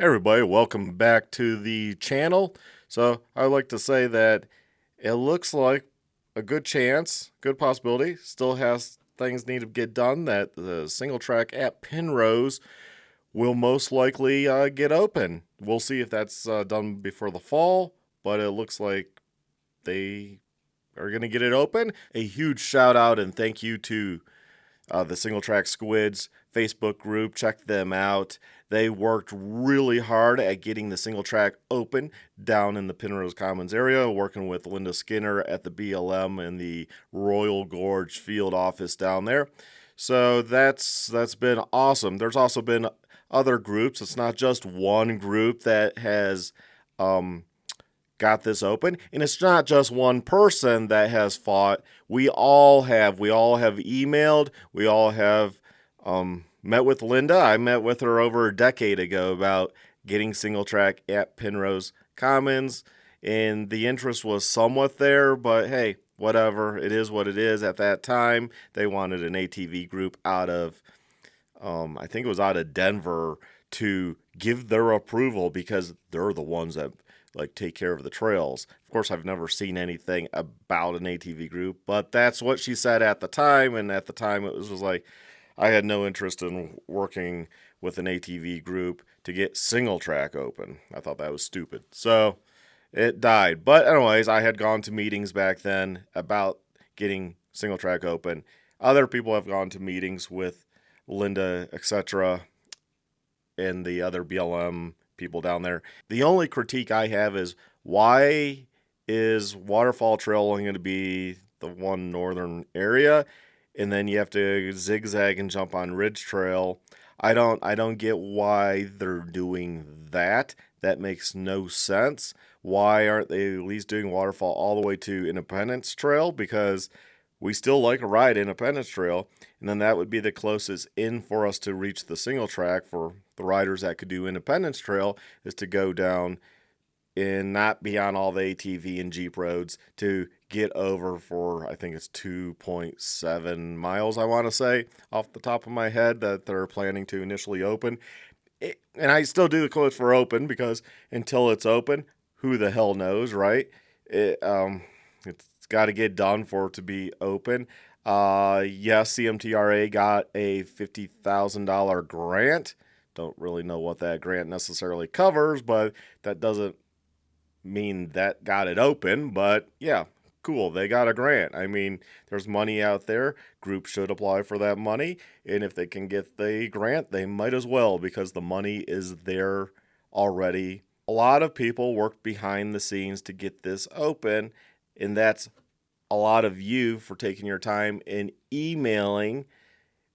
Hey everybody, welcome back to the channel. So I'd like to say that it looks like a good chance, good possibility, still has things need to get done that the single track at Penrose will most likely get open. We'll see if that's done before the fall, but it looks like they are going to get it open. A huge shout out and thank you to the Singletrack SQUIDS Facebook group. Check them out. They worked really hard at getting the single track open down in the Penrose Commons area, working with Linda Skinner at the BLM and the Royal Gorge field office down there. So that's been awesome. There's also been other groups. It's not just one group that has got this open, and it's not just one person that has fought. We all have emailed, we all have met with Linda. I met with her over a decade ago about getting single track at Penrose Commons, and the interest was somewhat there, but hey, whatever, it is what it is. At that time they wanted an ATV group out of I think it was out of Denver to give their approval because they're the ones that like take care of the trails. Of course, I've never seen anything about an ATV group, but that's what she said at the time. And at the time, it was like I had no interest in working with an ATV group to get single track open. I thought that was stupid. So it died. But, anyways, I had gone to meetings back then about getting single track open. Other people have gone to meetings with Linda, etc., and the other BLM people down there. The only critique I have is why is Waterfall Trail only going to be the one northern area, and then you have to zigzag and jump on Ridge Trail. I don't get why they're doing that. That makes no sense. Why aren't they at least doing Waterfall all the way to Independence Trail? Because we still like a ride Independence Trail, and then that would be the closest in for us to reach the single track for the riders that could do Independence Trail is to go down and not be on all the ATV and Jeep roads to get over for I think it's 2.7 miles, I want to say off the top of my head, that they're planning to initially open. And I still do the quotes for open because until it's open, who the hell knows, right? It's got to get done for it to be open. Yes, CMTRA got a $50,000 grant. Don't really know what that grant necessarily covers, but that doesn't mean that got it open. But yeah, cool. They got a grant. I mean, there's money out there. Groups should apply for that money. And if they can get the grant, they might as well because the money is there already. A lot of people worked behind the scenes to get this open, and that's a lot of you for taking your time and emailing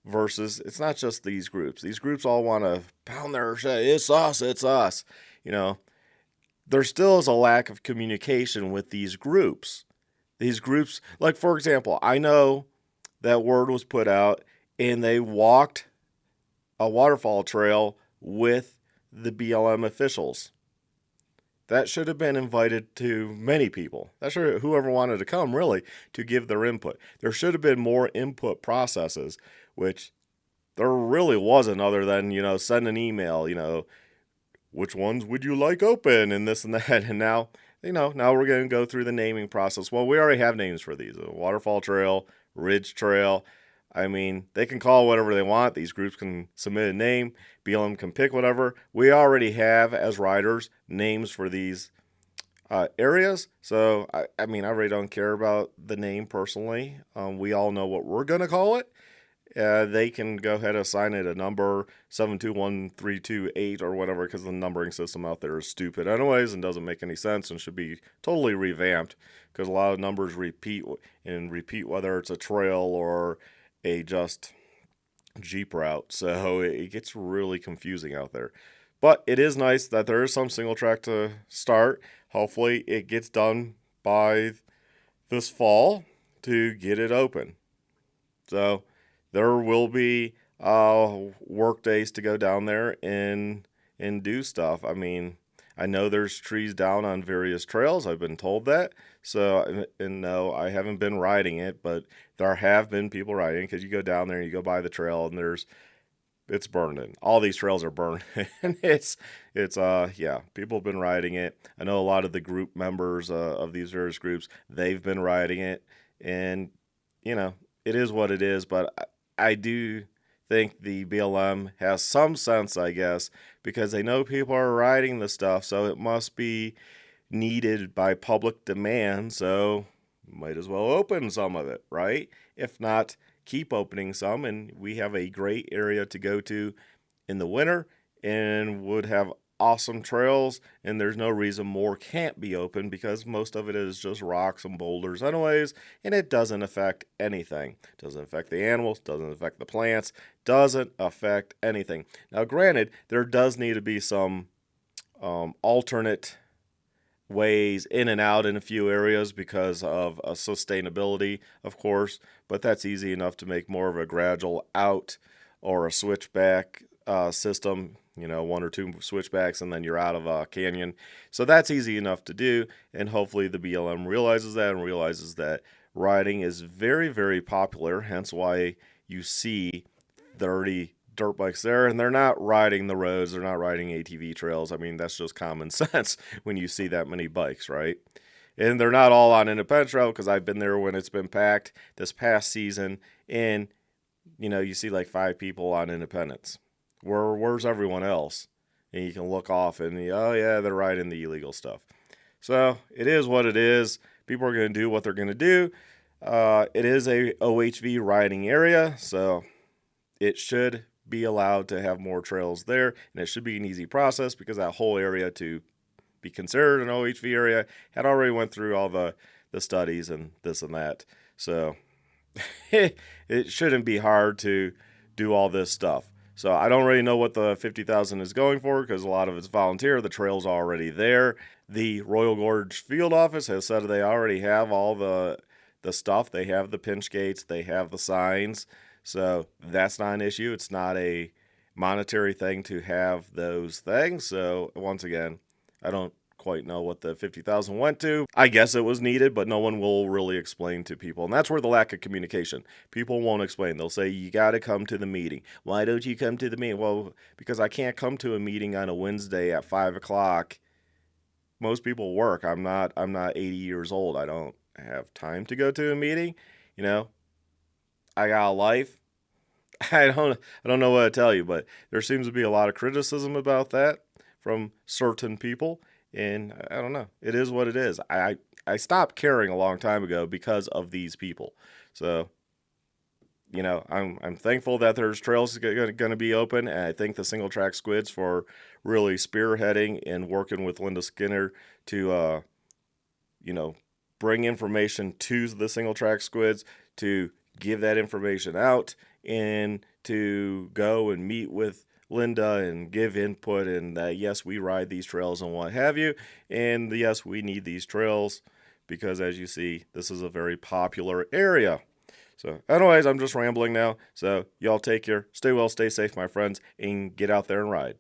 versus it's not just these groups. These groups all want to pound their shit. It's us, it's us. You know, there still is a lack of communication with these groups. These groups, like for example, I know that word was put out and they walked a waterfall trail with the BLM officials. That should have been invited to many people. That should whoever wanted to come really to give their input. There should have been more input processes, which there really wasn't other than, send an email, which ones would you like open and this and that. And now, now we're going to go through the naming process. Well, we already have names for these. Waterfall Trail, Ridge Trail. I mean, they can call whatever they want. These groups can submit a name. BLM can pick whatever. We already have, as riders, names for these areas. So, I mean, I really don't care about the name personally. We all know what we're going to call it. They can go ahead and assign it a number 721328 or whatever because the numbering system out there is stupid anyways and doesn't make any sense and should be totally revamped because a lot of numbers repeat whether it's a trail or a just Jeep route. So it gets really confusing out there. But it is nice that there is some single track to start. Hopefully it gets done by this fall to get it open. So there will be work days to go down there and do stuff. I mean, I know there's trees down on various trails. I've been told that. So, and no, I haven't been riding it, but there have been people riding because you go down there and you go by the trail and there's it's burning. All these trails are burning. Yeah, people have been riding it. I know a lot of the group members of these various groups, they've been riding it, and you know, it is what it is. But I do think the BLM has some sense, I guess, because they know people are riding the stuff, so it must be needed by public demand. So might as well open some of it, right? If not, keep opening some, and we have a great area to go to in the winter and would have awesome trails, and there's no reason more can't be open because most of it is just rocks and boulders anyways, and it doesn't affect anything. Doesn't affect the animals, doesn't affect the plants, doesn't affect anything. Now granted, there does need to be some alternate ways in and out in a few areas because of sustainability, of course, but that's easy enough to make more of a gradual out or a switchback system, you know, one or two switchbacks and then you're out of a canyon. So that's easy enough to do, and hopefully the BLM realizes that and realizes that riding is very, very popular, hence why you see 30 dirt bikes there, and they're not riding the roads, they're not riding ATV trails. I mean, that's just common sense when you see that many bikes, right? And they're not all on Independence Trail because I've been there when it's been packed this past season, and you know, you see like 5 people on Independence. Where's everyone else? And you can look off and oh yeah, they're riding the illegal stuff. So it is what it is. People are going to do what they're going to do. It is a OHV riding area, so it should be allowed to have more trails there, and it should be an easy process because that whole area to be considered an OHV area had already went through all the studies and this and that. So it shouldn't be hard to do all this stuff. So I don't really know what the 50,000 is going for because a lot of it's volunteer. The trail's already there. The Royal Gorge Field Office has said they already have all the stuff. They have the pinch gates. They have the signs. So that's not an issue. It's not a monetary thing to have those things. So once again, I don't quite know what the 50,000 went to. I guess it was needed, but no one will really explain to people. And that's where the lack of communication. People won't explain. They'll say, you got to come to the meeting. Why don't you come to the meeting? Well, because I can't come to a meeting on a Wednesday at 5 o'clock. Most people work. I'm not 80 years old. I don't have time to go to a meeting. You know, I got a life. I don't know what to tell you, but there seems to be a lot of criticism about that from certain people, and I don't know. It is what it is. I stopped caring a long time ago because of these people. So, you know, I'm thankful that there's trails going to be open, and I thank the Singletrack SQUIDS for really spearheading and working with Linda Skinner to you know, bring information to the Singletrack SQUIDS, to give that information out, and to go and meet with Linda and give input, and that yes, we ride these trails and what have you, and yes, we need these trails because as you see, this is a very popular area. So anyways, I'm just rambling now. So y'all take care, stay well, stay safe, my friends, and get out there and ride.